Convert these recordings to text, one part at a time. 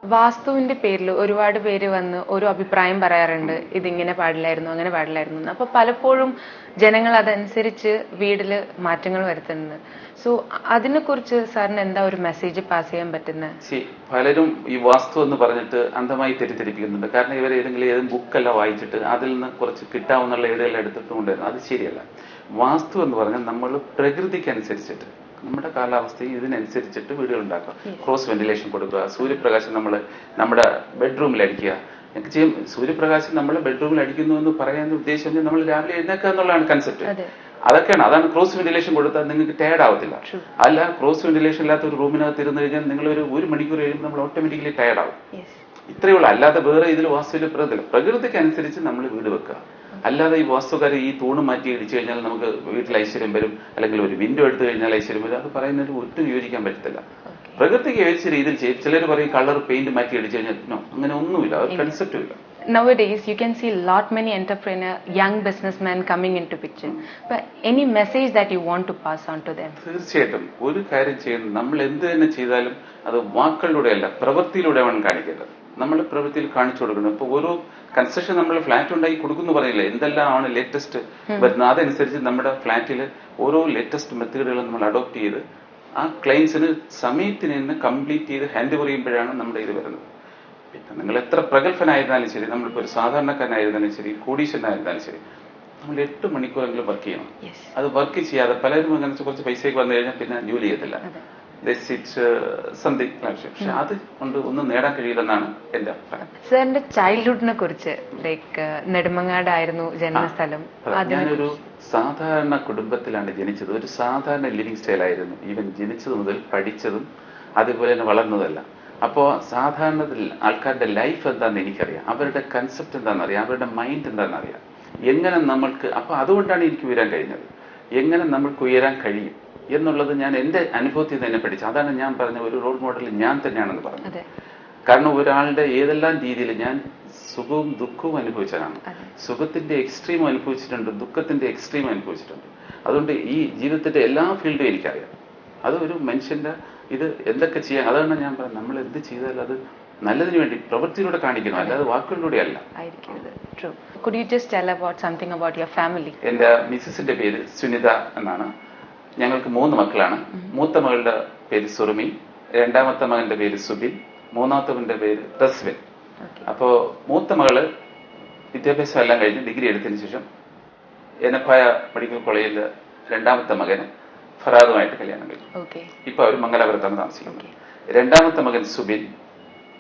വാസ്തുവിന്റെ പേരിൽ ഒരുപാട് പേര് വന്ന് ഒരു അഭിപ്രായം പറയാറുണ്ട്, ഇതിങ്ങനെ പാടില്ലായിരുന്നു അങ്ങനെ പാടില്ലായിരുന്നു എന്ന്. അപ്പൊ പലപ്പോഴും ജനങ്ങൾ അതനുസരിച്ച് വീട്ടില് മാറ്റങ്ങൾ വരുത്തുന്നുണ്ട്. സോ അതിനെ കുറിച്ച് സാറിന് എന്താ ഒരു മെസ്സേജ് പാസ് ചെയ്യാൻ പറ്റുന്നത്? പലരും ഈ വാസ്തു എന്ന് പറഞ്ഞിട്ട് അന്ധമായി തെറ്റിദ്ധരിപ്പിക്കുന്നുണ്ട്. കാരണം ഇവർ ഏതെങ്കിലും ബുക്കല്ല വായിച്ചിട്ട് അതിൽ നിന്ന് കുറച്ച് കിട്ടാവുന്ന ഏടുകളെല്ലാം എടുത്തിട്ട് കൊണ്ടുവരുന്നത്. അത് ശരിയല്ല. വാസ്തു എന്ന് പറഞ്ഞാൽ നമ്മൾ പ്രകൃതിക്ക് അനുസരിച്ചിട്ട് നമ്മുടെ കാലാവസ്ഥയും ഇതിനനുസരിച്ചിട്ട് വീടുകൾ ഉണ്ടാക്കുക. ക്രോസ് വെന്റിലേഷൻ കൊടുക്കുക, സൂര്യപ്രകാശം നമ്മൾ നമ്മുടെ ബെഡ്റൂമിൽ അടിക്കുക. എനിക്ക് ചെയ്യും സൂര്യപ്രകാശം നമ്മൾ ബെഡ്റൂമിൽ അടിക്കുന്നു എന്ന് പറയാൻ ഉദ്ദേശം നമ്മൾ രാവിലെ എഴുന്നേക്കുക എന്നുള്ളതാണ് കൺസെപ്റ്റ്. അതാണ് ക്രോസ് വെന്റിലേഷൻ കൊടുത്താൽ നിങ്ങൾക്ക് ടയർഡ് ആവത്തില്ല. അല്ല, ക്രോസ് വെന്റിലേഷൻ ഇല്ലാത്ത ഒരു റൂമിനകത്ത് ഇരുന്ന് കഴിഞ്ഞാൽ നിങ്ങൾ ഒരു മണിക്കൂർ കഴിയുമ്പോൾ നമ്മൾ ഓട്ടോമാറ്റിക്കലി ടയർഡ് ആവും. ഇത്രയേ ഉള്ളൂ. അല്ലാതെ വേറെ ഇതിൽ വാസ്തുവിൽ പ്രകൃതിക്ക് അനുസരിച്ച് നമ്മൾ വീട് വെക്കുക. അല്ലാതെ ഈ വാസ്തുക്കാർ ഈ തൂണ് മാറ്റി ഇടിച്ചു കഴിഞ്ഞാൽ നമുക്ക് വീട്ടിൽ ഐശ്വര്യം വരും, അല്ലെങ്കിൽ ഒരു വിൻഡോ എടുത്തു കഴിഞ്ഞാൽ ഐശ്വര്യം വരും, അത് പറയുന്നതിന് ഒട്ടും യോജിക്കാൻ പറ്റത്തില്ല. പ്രകൃതിക്ക് യോജിച്ച രീതിയിൽ ചെയ്യും. ചിലർ പറയും കളർ പെയിന്റ് മാറ്റി അടിച്ചു കഴിഞ്ഞാൽ അങ്ങനെ ഒന്നുമില്ല, അത് കൺസെപ്റ്റും ഇല്ല. Nowadays you can see lot many entrepreneur young businessmen coming into picture, but any message that you want to pass on to them? തീർച്ചയായിട്ടും ഒരു കാര്യം ചെയ്യുന്നു, നമ്മൾ എന്ത് തന്നെ ചെയ്താലും അത് വാക്കുകളിലൂടെയല്ല പ്രവൃത്തിയിലൂടെയാണ് കാണിക്കേണ്ടത്. നമ്മൾ പ്രവൃത്തിയിൽ കാണിച്ചു കൊടുക്കണം. ഇപ്പൊ ഓരോ കൺസ്ട്രക്ഷൻ നമ്മൾ ഫ്ലാറ്റ് ഉണ്ടാക്കി കൊടുക്കുന്നു പറയില്ല, എന്തെല്ലാം ആണ് ലേറ്റസ്റ്റ് വരുന്നത് അതനുസരിച്ച് നമ്മുടെ ഫ്ലാറ്റിൽ ഓരോ ലേറ്റസ്റ്റ് മെത്തേഡുകൾ നമ്മൾ അഡോപ്റ്റ് ചെയ്ത് ആ ക്ലയൻസിന് സമയത്തിന് തന്നെ കംപ്ലീറ്റ് ചെയ്ത് ഹാൻഡ് ഓവർ ചെയ്യുമ്പോഴാണ് നമ്മുടെ ഇത് വരുന്നത്. പിന്നെ നിങ്ങൾ എത്ര പ്രഗത്ഭനായിരുന്നാലും ശരി, നമ്മളിപ്പോൾ ഒരു സാധാരണക്കാരനായിരുന്നാലും ശരി, കോടീശ്വരനായിരുന്നാലും ശരി, നമ്മൾ 8 മണിക്കൂറെങ്കിലും വർക്ക് ചെയ്യണം. അത് വർക്ക് ചെയ്യാതെ പലരും അങ്ങനെ കുറച്ച് പൈസയ്ക്ക് വന്നു കഴിഞ്ഞാൽ പിന്നെ ജോലി ചെയ്യത്തില്ല. പക്ഷെ അത് കൊണ്ട് ഒന്നും നേടാൻ കഴിയില്ലെന്നാണ് എന്റെ അഭിപ്രായം. സാറിന്റെ ചൈൽഡ്ഹുഡിനെ കുറിച്ച്, ലൈക്ക് നെടുമങ്ങാടായിരുന്നു ജന്മസ്ഥലം. ഞാനൊരു സാധാരണ കുടുംബത്തിലാണ് ജനിച്ചത്. ഒരു സാധാരണ ലിവിങ് സ്റ്റൈലായിരുന്നു. ഈവൻ ജനിച്ചത് മുതൽ പഠിച്ചതും അതുപോലെ തന്നെ വളർന്നതല്ല. അപ്പോ സാധാരണ ആൾക്കാരുടെ ലൈഫ് എന്താണെന്ന് എനിക്കറിയാം, അവരുടെ കൺസെപ്റ്റ് എന്താണെന്ന് അറിയാം, അവരുടെ മൈൻഡ് എന്താണെന്ന് അറിയാം. എങ്ങനെ നമ്മൾക്ക് അപ്പൊ അതുകൊണ്ടാണ് എനിക്ക് ഉയരാൻ കഴിഞ്ഞത്. എങ്ങനെ നമ്മൾക്ക് ഉയരാൻ കഴിയും എന്നുള്ളത് ഞാൻ എന്റെ അനുഭവത്തിൽ തന്നെ പഠിച്ചു. അതാണ് ഞാൻ പറഞ്ഞ ഒരു റോൾ മോഡൽ ഞാൻ തന്നെയാണെന്ന് പറഞ്ഞത്. കാരണം ഒരാളുടെ ഏതെല്ലാം രീതിയിൽ ഞാൻ സുഖവും ദുഃഖവും അനുഭവിച്ചതാണ്. സുഖത്തിന്റെ എക്സ്ട്രീം അനുഭവിച്ചിട്ടുണ്ട്, ദുഃഖത്തിന്റെ എക്സ്ട്രീം അനുഭവിച്ചിട്ടുണ്ട്. അതുകൊണ്ട് ഈ ജീവിതത്തിന്റെ എല്ലാ ഫീൽഡും എനിക്കറിയാം. അത് ഒരു മനുഷ്യന്റെ ഇത് എന്തൊക്കെ ചെയ്യാൻ, അതാണ് ഞാൻ പറഞ്ഞത്, നമ്മൾ എന്ത് ചെയ്താലും അത് നല്ലതിന് വേണ്ടി പ്രവൃത്തിയിലൂടെ കാണിക്കണം, അല്ലാതെ വാക്കുകളിലൂടെ അല്ല. എന്റെ മിസസിന്റെ പേര് സുനിത എന്നാണ്. ഞങ്ങൾക്ക് 3 മക്കളാണ്. മൂത്ത മകളുടെ പേര് സുറുമി, രണ്ടാമത്തെ മകന്റെ പേര് സുബിൻ, മൂന്നാമത്തെ മകന്റെ പേര് റസ്വിൻ. അപ്പോ മൂത്ത മകള് വിദ്യാഭ്യാസം എല്ലാം കഴിഞ്ഞ് ഡിഗ്രി എടുത്തതിന് ശേഷം എനപ്പായ മെഡിക്കൽ കോളേജിൽ രണ്ടാമത്തെ മകന് ഫറാദുമായിട്ട് കല്യാണം കഴിച്ചു. ഇപ്പൊ അവർ മംഗലാപുരത്താണ് താമസിക്കുന്നത്. രണ്ടാമത്തെ മകൻ സുബിൻ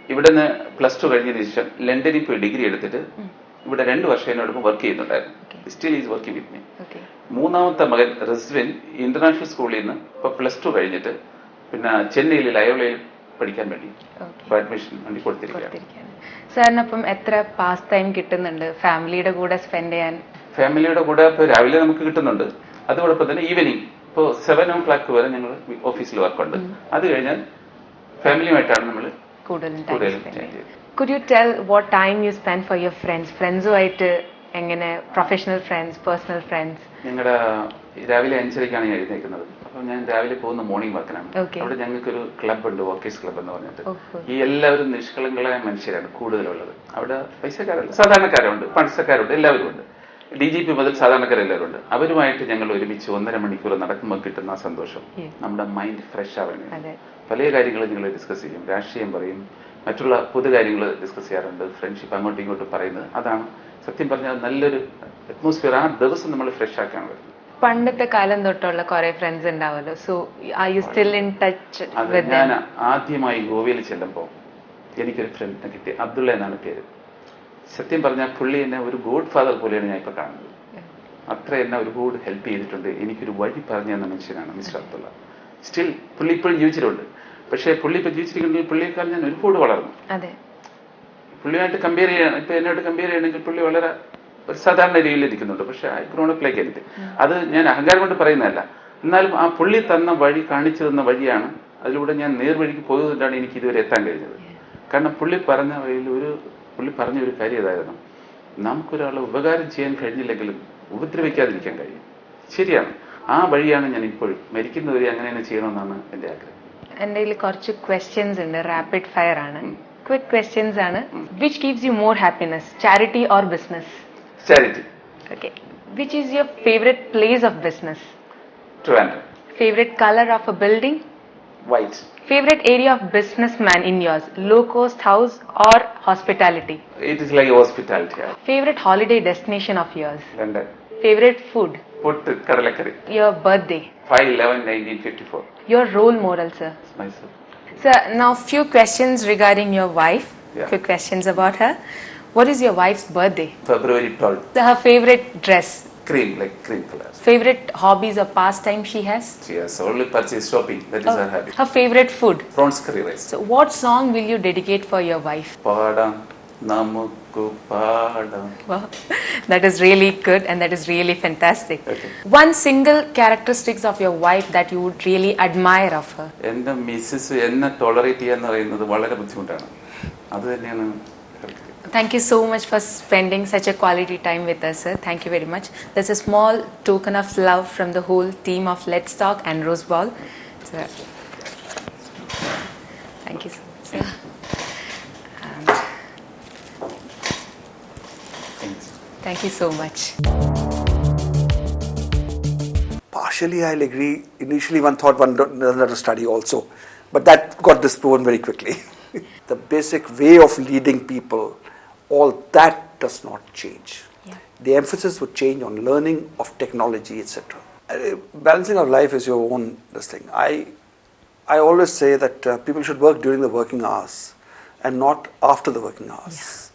ഇവിടുന്ന് +2 കഴിഞ്ഞതിന് ശേഷം ലണ്ടനിൽ പോയി ഡിഗ്രി എടുത്തിട്ട് ഇവിടെ 2 വർഷം എന്നോടൊപ്പം വർക്ക് ചെയ്യുന്നുണ്ടായിരുന്നു. Still is working with me. മൂന്നാമത്തെ മകൻ റിസ്വിൻ ഇന്റർനാഷണൽ സ്കൂളിൽ നിന്ന് ഇപ്പൊ +2 കഴിഞ്ഞിട്ട് പിന്നെ ചെന്നൈയിൽ ലയോളയിൽ പഠിക്കാൻ വേണ്ടി അഡ്മിഷൻ വേണ്ടി കൊടുത്തിരിക്കുകയാണ്. സാറിനപ്പം എത്ര പാസ് ടൈം കിട്ടുന്നുണ്ട് ഫാമിലിയുടെ കൂടെ സ്പെൻഡ് ചെയ്യാൻ? ഫാമിലിയുടെ കൂടെ ഇപ്പൊ രാവിലെ നമുക്ക് കിട്ടുന്നുണ്ട്, അതോടൊപ്പം തന്നെ ഈവനിങ് ഇപ്പോ 7 o'clock വരെ ഞങ്ങൾ ഓഫീസിൽ വർക്കുണ്ട്. അത് കഴിഞ്ഞാൽ ഫാമിലിയുമായിട്ടാണ് നമ്മൾ കൂടുതലും. Could you tell what time you spend for your friends? ഫ്രണ്ട്സുമായിട്ട് എങ്ങനെ, പ്രൊഫഷണൽ ഫ്രണ്ട്സ്, പേഴ്സണൽ ഫ്രണ്ട്സ്? ഞങ്ങളുടെ രാവിലെ 5:30ക്കാണ് ഞാൻ എഴുന്നേക്കുന്നത്. അപ്പൊ ഞാൻ രാവിലെ പോകുന്ന മോർണിംഗ് വർക്കിനാണ്. അവിടെ ഞങ്ങൾക്കൊരു ക്ലബ് ഉണ്ട്, വർക്കേഴ്സ് ക്ലബ് എന്ന് പറഞ്ഞിട്ട്. ഈ എല്ലാവരും നിഷ്കളങ്കരായ മനുഷ്യരാണ് കൂടുതലുള്ളത്. അവിടെ പൈസക്കാരല്ല, സാധാരണക്കാരുണ്ട്, പണസക്കാരുണ്ട്, എല്ലാവരും ഉണ്ട്. DGP മുതൽ സാധാരണക്കാരെല്ലാവരും ഉണ്ട്. അവരുമായിട്ട് ഞങ്ങൾ ഒരുമിച്ച് 1.5 മണിക്കൂർ നടക്കുമ്പോൾ കിട്ടുന്ന സന്തോഷം, നമ്മുടെ മൈൻഡ് ഫ്രഷ് ആവാൻ. പല കാര്യങ്ങളും ഞങ്ങൾ ഡിസ്കസ് ചെയ്യും, രാഷ്ട്രീയം പറയും, മറ്റുള്ള പൊതു കാര്യങ്ങൾ ഡിസ്കസ് ചെയ്യാറുണ്ട്. ഫ്രണ്ട്ഷിപ്പ് അങ്ങോട്ടും ഇങ്ങോട്ടും പറയുന്നത്, അതാണ് സത്യം പറഞ്ഞാൽ നല്ലൊരു അറ്റ്മോസ്ഫിയർ. ആ ദിവസം നമ്മൾ ഫ്രഷ് ആക്കാൻ പറ്റും. പണ്ടത്തെ കാലം തൊട്ടുള്ള കുറെ ഫ്രണ്ട്സ് ഉണ്ടാവുമല്ലോ. So are you still in touch with dum? ഞാൻ ആദ്യമായി ഗോവയിൽ ചെല്ലുമ്പോൾ എനിക്കൊരു ഫ്രണ്ടിനെ കിട്ടി, അബ്ദുള്ള എന്നാണ് പേര്. സത്യം പറഞ്ഞാൽ പുള്ളി എന്നെ ഒരു ഗോഡ് ഫാദർ പോലെയാണ് ഞാൻ ഇപ്പൊ കാണുന്നത്. അത്ര എന്നെ ഒരുപാട് ഹെൽപ്പ് ചെയ്തിട്ടുണ്ട്. എനിക്കൊരു വഴി പറഞ്ഞു തന്ന മനുഷ്യനാണ് മിസ്റ്റർ അബ്ദുള്ള. സ്റ്റിൽ പുള്ളി ഇപ്പോഴും ജീവിച്ചിട്ടുണ്ട്. പക്ഷെ പുള്ളി ഇപ്പൊ ജീവിച്ചിരിക്കുന്നുണ്ടെങ്കിൽ പുള്ളിയേക്കാൾ ഞാൻ ഒരുപാട് വളർന്നു. പുള്ളിയായിട്ട് കമ്പയർ ചെയ്യണം, ഇപ്പൊ എന്നോട് കമ്പയർ ചെയ്യണമെങ്കിൽ പുള്ളി വളരെ ഒരു സാധാരണ രീതിയിൽ ഇരിക്കുന്നുണ്ട്. പക്ഷെ I grown up like anything. അത് ഞാൻ അഹങ്കാരം കൊണ്ട് പറയുന്നതല്ല, എന്നാലും ആ പുള്ളി തന്ന വഴി, കാണിച്ചു തന്ന വഴിയാണ്, അതിലൂടെ ഞാൻ നേർവഴിക്ക് പോയതുകൊണ്ടാണ് എനിക്ക് ഇതുവരെ എത്താൻ കഴിഞ്ഞത്. കാരണം പുള്ളി പറഞ്ഞ വഴിയിൽ പുള്ളി പറഞ്ഞ ഒരു കാര്യം ഇതായിരുന്നു, നമുക്കൊരാളെ ഉപകാരം ചെയ്യാൻ കഴിഞ്ഞില്ലെങ്കിലും ഉപദ്രവിക്കാതിരിക്കാൻ കഴിയും. ശരിയാണ്, ആ വഴിയാണ് ഞാൻ ഇപ്പോഴും മരിക്കുന്നവരെ അങ്ങനെ തന്നെ ചെയ്യണമെന്നാണ് എന്റെ ആഗ്രഹം. എന്റെ കയ്യിൽ കുറച്ച് ക്വസ്റ്റ്യൻസ് ഉണ്ട്, റാപ്പിഡ് ഫയർ ആണ്. Quick questions ആണ്. Which gives you more happiness, charity or business? Charity. Okay. Which is your favorite place of business? Trivandrum. Favorite color of a building? White. Favorite area of businessman in yours, low cost house or hospitality? It is like hospitality. Favorite holiday destination of yours? London. Favorite food? Puttu Kadalakkari. Your birthday? 5/11/1954. Your role model, sir? Myself. Sir, now few questions regarding your wife. Yeah. Quick questions about her. What is your wife's birthday? February 12th. Her favorite dress? Cream, like cream color. Favorite hobbies or pastime she has? She has only purchased shopping. That is her habit. Her favorite food? Prawns curry rice. So what song will you dedicate for your wife? Paadam namukku paadam. Wow, that is really good and that is really fantastic. Okay. One single characteristics of your wife that you would really admire of her? എൻ്റെ Mrs എന്നെ tolerate ചെയ്യാന്ന് പറയുന്നത് വളരെ ബുദ്ധിമുട്ടാണ്. അത് തന്നെയാണ്. Thank you so much for spending such a quality time with us, sir. Thank you very much. There's a small token of love from the whole team of Let's Talk and Roseball. So, thank you so much, sir. And thank you so much. Partially, I'll agree. Initially, one thought one doesn't have to study also, but that got disproven very quickly. The basic way of leading people, all that does not change. Yeah. The emphasis would change on learning of technology, etc. Balancing of life is your own this thing. I always say that people should work during the working hours and not after the working hours. Yeah.